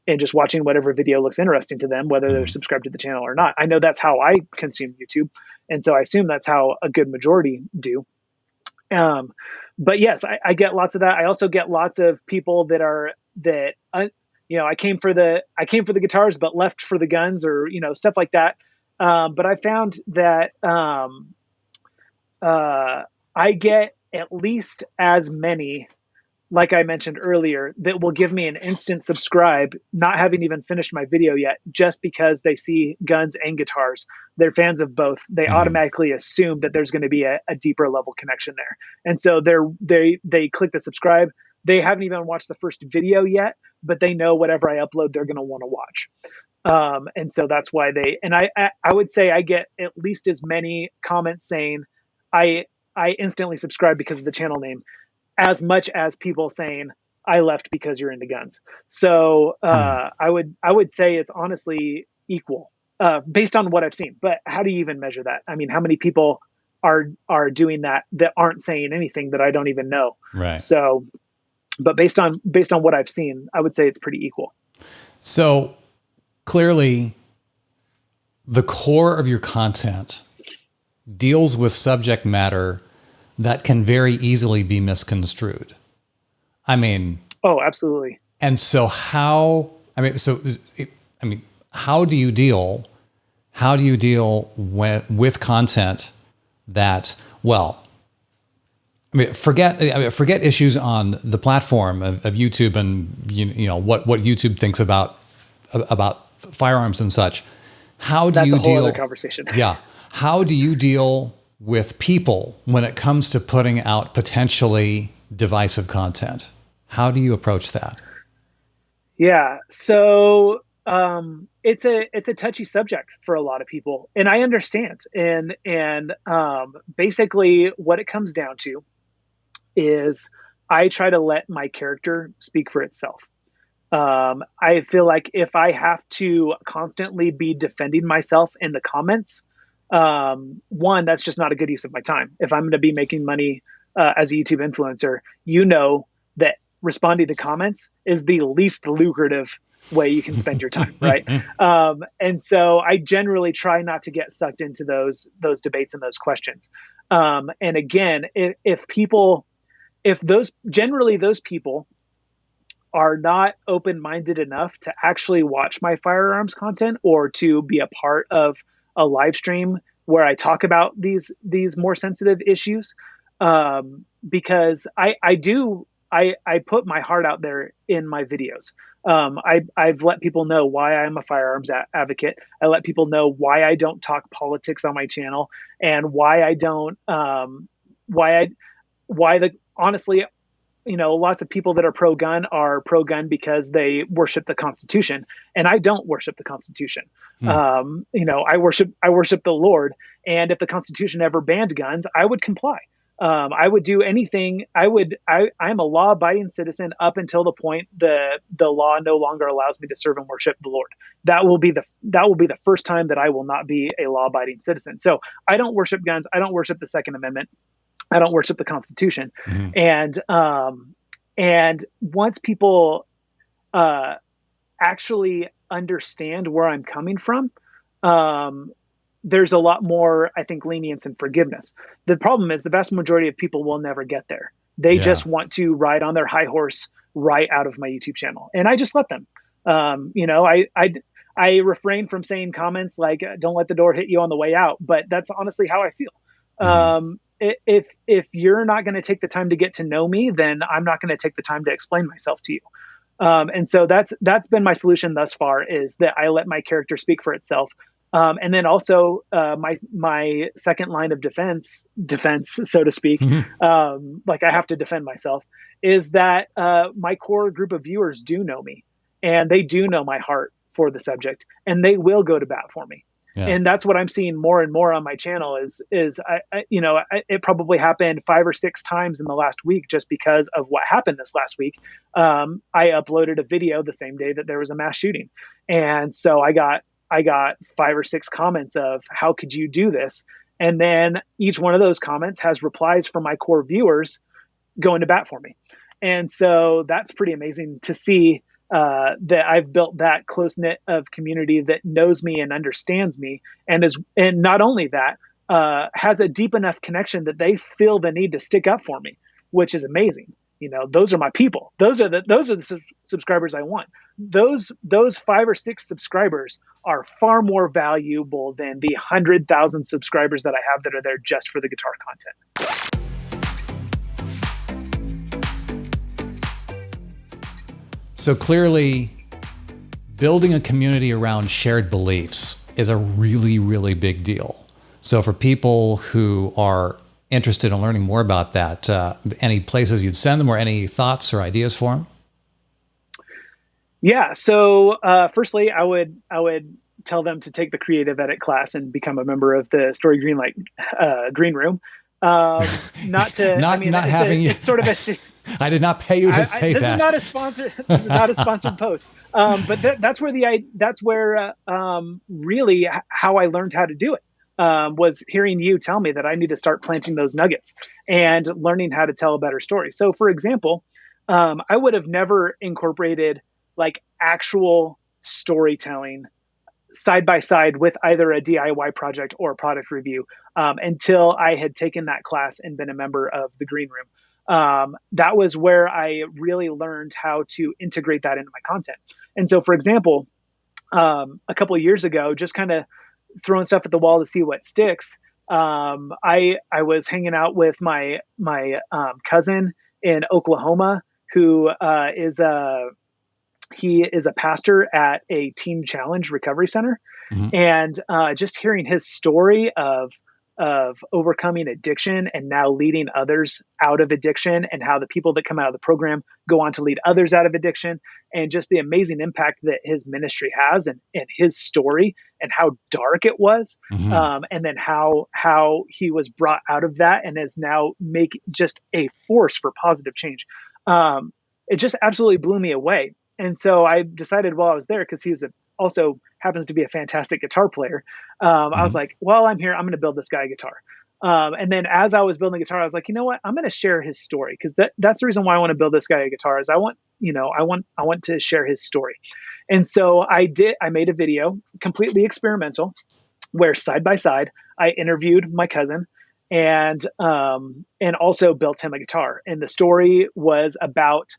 and just watching whatever video looks interesting to them, whether they're subscribed to the channel or not. I know that's how I consume YouTube. And so I assume that's how a good majority do. But yes, I get lots of that. I also get lots of people that I came for the guitars, but left for the guns, or, stuff like that. But I found that I get at least as many, like I mentioned earlier, that will give me an instant subscribe, not having even finished my video yet, just because they see guns and guitars. They're fans of both. They automatically assume that there's going to be a deeper level connection there. And so they click the subscribe. They haven't even watched the first video yet, but they know whatever I upload, they're going to want to watch. And so that's why I would say I get at least as many comments saying I instantly subscribe because of the channel name, as much as people saying I left because you're into guns. So I would say it's honestly equal based on what I've seen. But how do you even measure that? I mean, how many people are doing that aren't saying anything that I don't even know? Right. So, but based on what I've seen, I would say it's pretty equal. So clearly the core of your content deals with subject matter that can very easily be misconstrued. I mean, oh, absolutely. And so how do you deal with content that, well, forget issues on the platform of YouTube and you know what YouTube thinks about firearms and such. How do That's you a whole deal? other conversation. Yeah. How do you deal with people when it comes to putting out potentially divisive content? How do you approach that? Yeah. So it's a touchy subject for a lot of people, and I understand. And basically, what it comes down to is I try to let my character speak for itself. I feel like if I have to constantly be defending myself in the comments, one, that's just not a good use of my time. If I'm going to be making money as a YouTube influencer, you know that responding to comments is the least lucrative way you can spend your time, right? And so I generally try not to get sucked into those debates and those questions. And again, if those people are not open-minded enough to actually watch my firearms content or to be a part of a live stream where I talk about these more sensitive issues, because I put my heart out there in my videos. I've let people know why I'm a firearms advocate. I let people know why I don't talk politics on my channel, and why I don't, honestly, you know, lots of people that are pro-gun because they worship the Constitution, and I don't worship the Constitution. You know, I worship the Lord, and if the Constitution ever banned guns, I would comply. I would do anything. I'm a law-abiding citizen up until the point the law no longer allows me to serve and worship the Lord. That will be the first time that I will not be a law-abiding citizen. So I don't worship guns. I don't worship the Second Amendment. I don't worship the Constitution. And once people actually understand where I'm coming from, there's a lot more, I think, lenience and forgiveness. The problem is the vast majority of people will never get there. They just want to ride on their high horse right out of my YouTube channel, and I just let them. You know, I refrain from saying comments like "Don't let the door hit you on the way out," but that's honestly how I feel. If you're not going to take the time to get to know me, then I'm not going to take the time to explain myself to you. And so that's been my solution thus far, is that I let my character speak for itself. And then also my second line of defense, so to speak, like I have to defend myself, is that my core group of viewers do know me, and they do know my heart for the subject, and they will go to bat for me. Yeah. And that's what I'm seeing more and more on my channel is it probably happened 5 or 6 times in the last week just because of what happened this last week. I uploaded a video the same day that there was a mass shooting. And so I got 5 or 6 comments of how could you do this? And then each one of those comments has replies from my core viewers going to bat for me. And so that's pretty amazing to see that I've built that close knit of community that knows me and understands me, and not only that, has a deep enough connection that they feel the need to stick up for me, which is amazing. You know, those are my people. Those are the subscribers I want. Those 5 or 6 subscribers are far more valuable than the 100,000 subscribers that I have that are there just for the guitar content. So clearly, building a community around shared beliefs is a really, really big deal. So for people who are interested in learning more about that, any places you'd send them, or any thoughts or ideas for them? Yeah. So firstly, I would tell them to take the creative edit class and become a member of the Story Greenlight green room. It's sort of a I did not pay you to say that. This is not a sponsor. This is not a sponsored post. But that's where really how I learned how to do it was hearing you tell me that I need to start planting those nuggets and learning how to tell a better story. So, for example, I would have never incorporated like actual storytelling side by side with either a DIY project or a product review, until I had taken that class and been a member of the Green Room. That was where I really learned how to integrate that into my content. And so, for example, a couple of years ago, just kind of throwing stuff at the wall to see what sticks. I was hanging out with my cousin in Oklahoma, who he is a pastor at a teen challenge recovery center. Mm-hmm. And just hearing his story of overcoming addiction and now leading others out of addiction, and how the people that come out of the program go on to lead others out of addiction, and just the amazing impact that his ministry has, and his story and how dark it was. Mm-hmm. And then how he was brought out of that and is now just a force for positive change. It just absolutely blew me away. And so I decided while I was there, because he's also happens to be a fantastic guitar player. Mm-hmm. I was like, well, I'm here. I'm going to build this guy a guitar. And then as I was building a guitar, I was like, you know what? I'm going to share his story, because that's the reason why I want to build this guy a guitar. Is I want to share his story. And so I made a video, completely experimental, where side by side I interviewed my cousin and also built him a guitar. And the story was about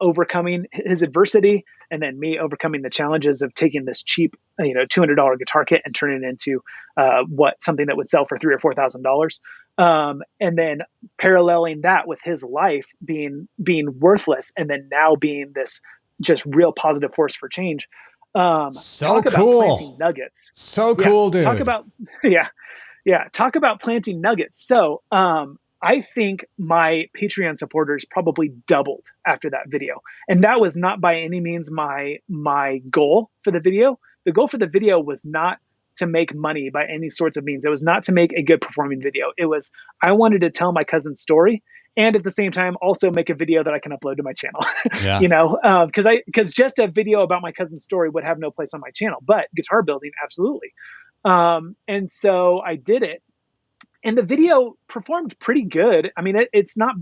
overcoming his adversity, and then me overcoming the challenges of taking this cheap, $200 guitar kit and turning it into something that would sell for $3,000 or $4,000. And then paralleling that with his life being worthless, and then now being this just real positive force for change. So cool. About planting nuggets. So cool, dude. Talk about planting nuggets. So, I think my Patreon supporters probably doubled after that video. And that was not by any means my goal for the video. The goal for the video was not to make money by any sorts of means. It was not to make a good performing video. It was, I wanted to tell my cousin's story, and at the same time also make a video that I can upload to my channel. Yeah. Because just a video about my cousin's story would have no place on my channel, but guitar building, absolutely. And so I did it. And the video performed pretty good. I mean, it's not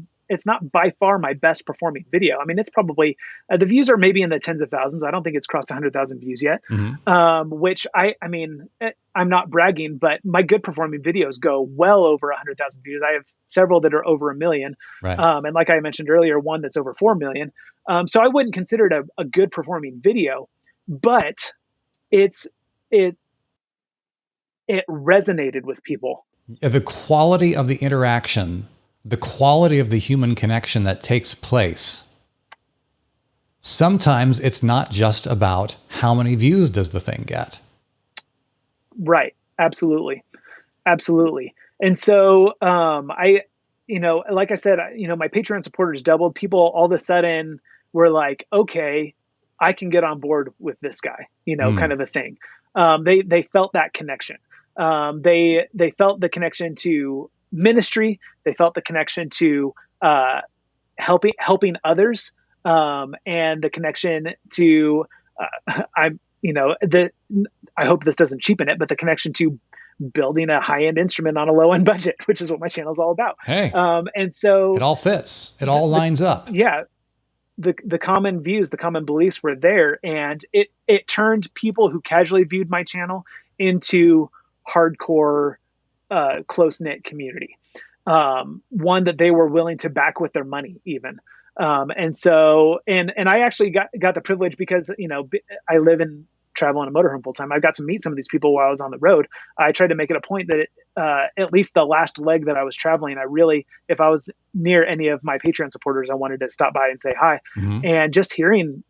by far my best performing video. I mean, it's probably the views are maybe in the tens of thousands. I don't think it's crossed 100,000 views yet. Mm-hmm. Which I'm not bragging, but my good performing videos go well over 100,000 views. I have several that are over 1 million. Right. And like I mentioned earlier, one that's over 4 million. So I wouldn't consider it a good performing video, but it resonated with people. The quality of the interaction, the quality of the human connection that takes place. Sometimes it's not just about how many views does the thing get. Right. Absolutely. Absolutely. And so, like I said, my Patreon supporters doubled. People all of a sudden were like, okay, I can get on board with this guy, kind of a thing. They felt that connection. They felt the connection to ministry. They felt the connection to helping others, and the connection to I hope this doesn't cheapen it, but the connection to building a high-end instrument on a low-end budget, which is what my channel is all about. Hey, and so it all fits. It all lines up. Yeah. The common views, the common beliefs were there, and it turned people who casually viewed my channel into hardcore, close-knit community, one that they were willing to back with their money even. And so, and I actually got the privilege because, I live and travel in a motorhome full time. I got to meet some of these people while I was on the road. I tried to make it a point that at least the last leg that I was traveling, if I was near any of my Patreon supporters, I wanted to stop by and say hi. Mm-hmm. And just hearing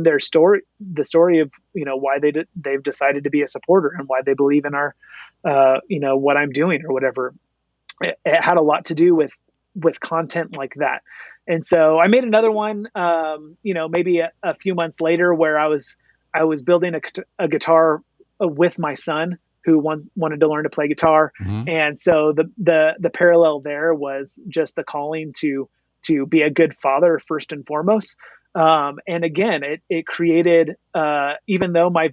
their story, the story of, why they've decided to be a supporter and why they believe in our, what I'm doing or whatever. It had a lot to do with content like that. And so I made another one, maybe a few months later, where I was building a guitar with my son, who wanted to learn to play guitar. Mm-hmm. And so the parallel there was just the calling to be a good father first and foremost. And again, it created, even though my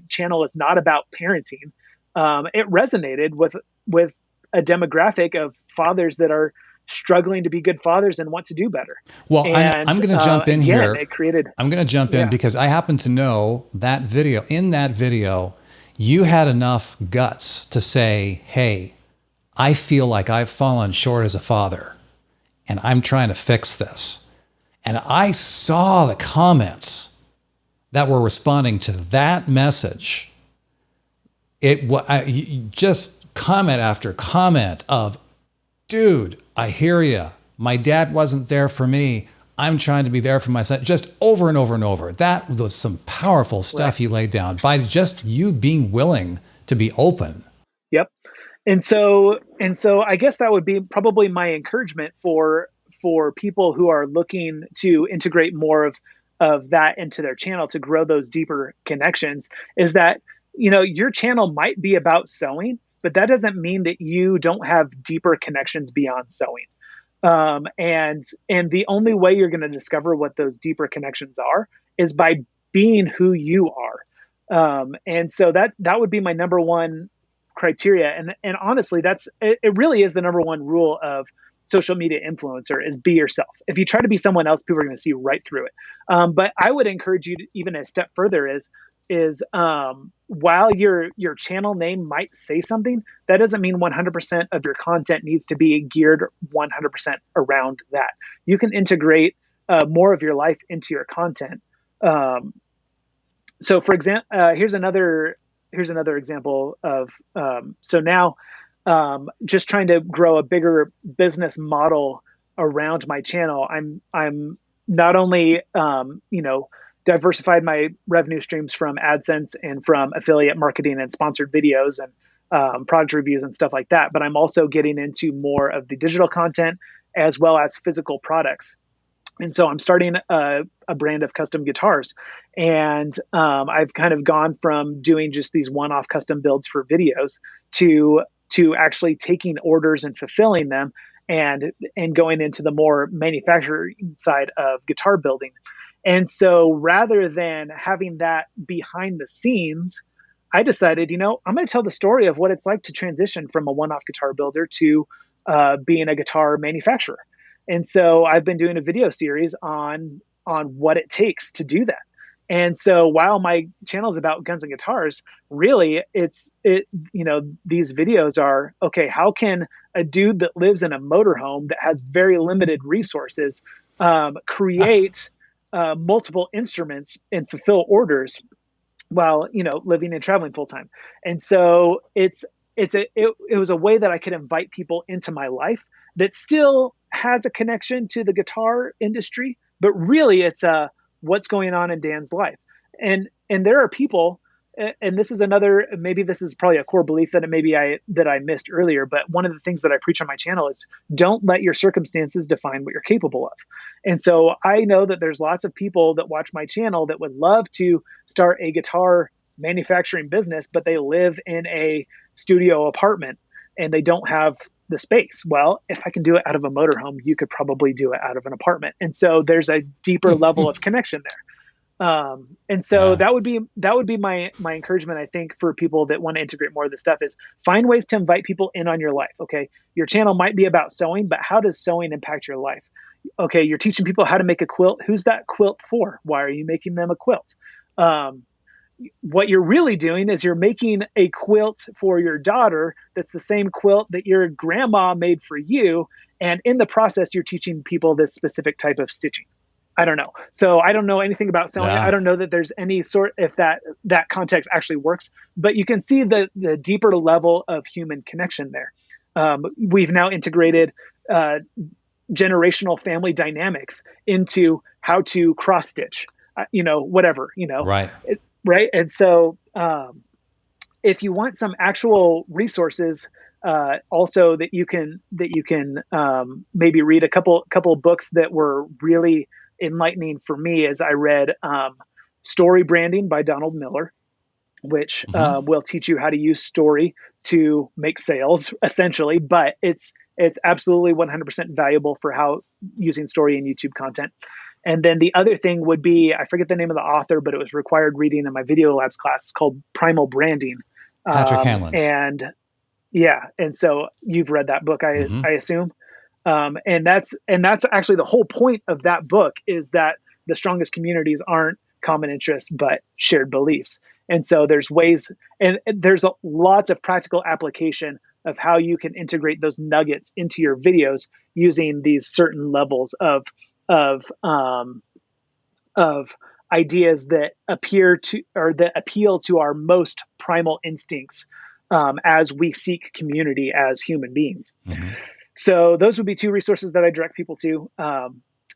channel is not about parenting, it resonated with a demographic of fathers that are struggling to be good fathers and want to do better. Well, And I'm going to jump in here. It created. I'm going to jump in because I happen to know that video. In that video, you had enough guts to say, "Hey, I feel like I've fallen short as a father, and I'm trying to fix this." And I saw the comments that were responding to that message. Just comment after comment of, "Dude, I hear you. My dad wasn't there for me. I'm trying to be there for my son." Just over and over and over. That was some powerful stuff you laid down by just you being willing to be open. Yep. And so I guess that would be probably my encouragement for people who are looking to integrate more of that into their channel to grow those deeper connections, is that, your channel might be about sewing, but that doesn't mean that you don't have deeper connections beyond sewing. And the only way you're going to discover what those deeper connections are is by being who you are. And so that would be my number one criteria. And honestly, it really is the number one rule of social media influencer, is be yourself. If you try to be someone else, people are going to see right through it. But I would encourage you to even a step further is while your channel name might say something, that doesn't mean 100% of your content needs to be geared 100% around that. You can integrate more of your life into your content. So for example, here's another example of, so now just trying to grow a bigger business model around my channel. I'm not only, diversified my revenue streams from AdSense and from affiliate marketing and sponsored videos and product reviews and stuff like that, but I'm also getting into more of the digital content as well as physical products. And so I'm starting a brand of custom guitars, and I've kind of gone from doing just these one-off custom builds for videos to actually taking orders and fulfilling them and going into the more manufacturing side of guitar building. And so rather than having that behind the scenes, I decided, I'm going to tell the story of what it's like to transition from a one-off guitar builder to being a guitar manufacturer. And so I've been doing a video series on what it takes to do that. And so while my channel is about guns and guitars, really these videos are, okay, how can a dude that lives in a motorhome that has very limited resources create multiple instruments and fulfill orders while, living and traveling full time. And so it was a way that I could invite people into my life that still has a connection to the guitar industry, but really it's what's going on in Dan's life. And there are people, and this is another, maybe this is probably a core belief that I missed earlier, but one of the things that I preach on my channel is don't let your circumstances define what you're capable of. And so I know that there's lots of people that watch my channel that would love to start a guitar manufacturing business, but they live in a studio apartment and they don't have the space. Well, if I can do it out of a motorhome, you could probably do it out of an apartment. And so there's a deeper level of connection there. And so that would be my encouragement, I think, for people that want to integrate more of this stuff, is find ways to invite people in on your life. Okay. Your channel might be about sewing, but how does sewing impact your life? Okay. You're teaching people how to make a quilt. Who's that quilt for? Why are you making them a quilt? What you're really doing is you're making a quilt for your daughter that's the same quilt that your grandma made for you. And in the process, you're teaching people this specific type of stitching. I don't know. So I don't know anything about sewing. I don't know that there's any sort, if that context actually works, but you can see the deeper level of human connection there. We've now integrated generational family dynamics into how to cross stitch, whatever, Right. Right. And so if you want some actual resources, also that you can maybe read a couple of books that were really enlightening for me, as I read Story Branding by Donald Miller, which will teach you how to use story to make sales, essentially. But it's absolutely 100% valuable for how using story in YouTube content. And then the other thing would be, I forget the name of the author, but it was required reading in my Video Labs class. It's called Primal Branding. Patrick Hanlon. And yeah. And so you've read that book, I assume. And that's actually the whole point of that book, is that the strongest communities aren't common interests, but shared beliefs. And so there's ways, and there's lots of practical application of how you can integrate those nuggets into your videos using these certain levels of ideas that appeal to our most primal instincts as we seek community as human beings. Mm-hmm. So those would be two resources that I direct people to.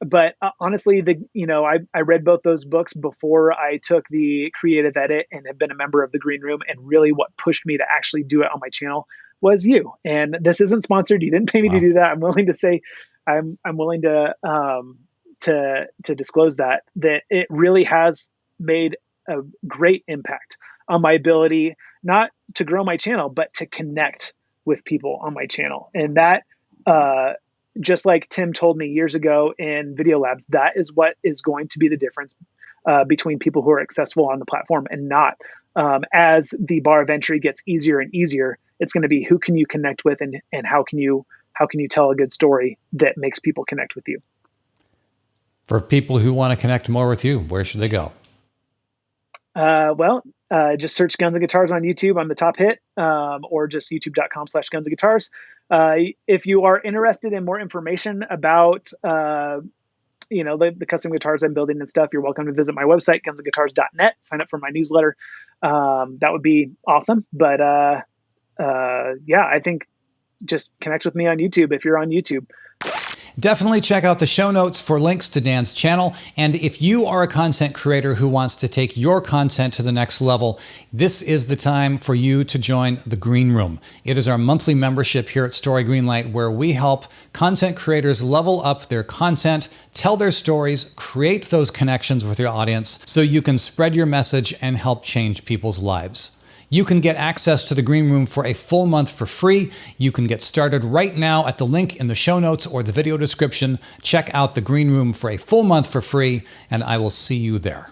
But honestly, I read both those books before I took the creative edit and have been a member of the Green Room. And really what pushed me to actually do it on my channel was you. And this isn't sponsored. You didn't pay me to do that. I'm willing to say, I'm willing to disclose that it really has made a great impact on my ability, not to grow my channel, but to connect with people on my channel. And that, just like Tim told me years ago in Video Labs, that is what is going to be the difference between people who are accessible on the platform and not. As the bar of entry gets easier and easier, it's going to be who can you connect with, and how can you tell a good story that makes people connect with you. For people who want to connect more with you, where should they go? Just search Guns and Guitars on YouTube. I'm the top hit, or just youtube.com/Guns and Guitars. If you are interested in more information about, the custom guitars I'm building and stuff, you're welcome to visit my website, gunsandguitars.net. Sign up for my newsletter. That would be awesome. But I think just connect with me on YouTube if you're on YouTube. Definitely check out the show notes for links to Dan's channel. And if you are a content creator who wants to take your content to the next level, this is the time for you to join the Green Room. It is our monthly membership here at Story Greenlight, where we help content creators level up their content, tell their stories, create those connections with your audience so you can spread your message and help change people's lives. You can get access to the Green Room for a full month for free. You can get started right now at the link in the show notes or the video description. Check out the Green Room for a full month for free, and I will see you there.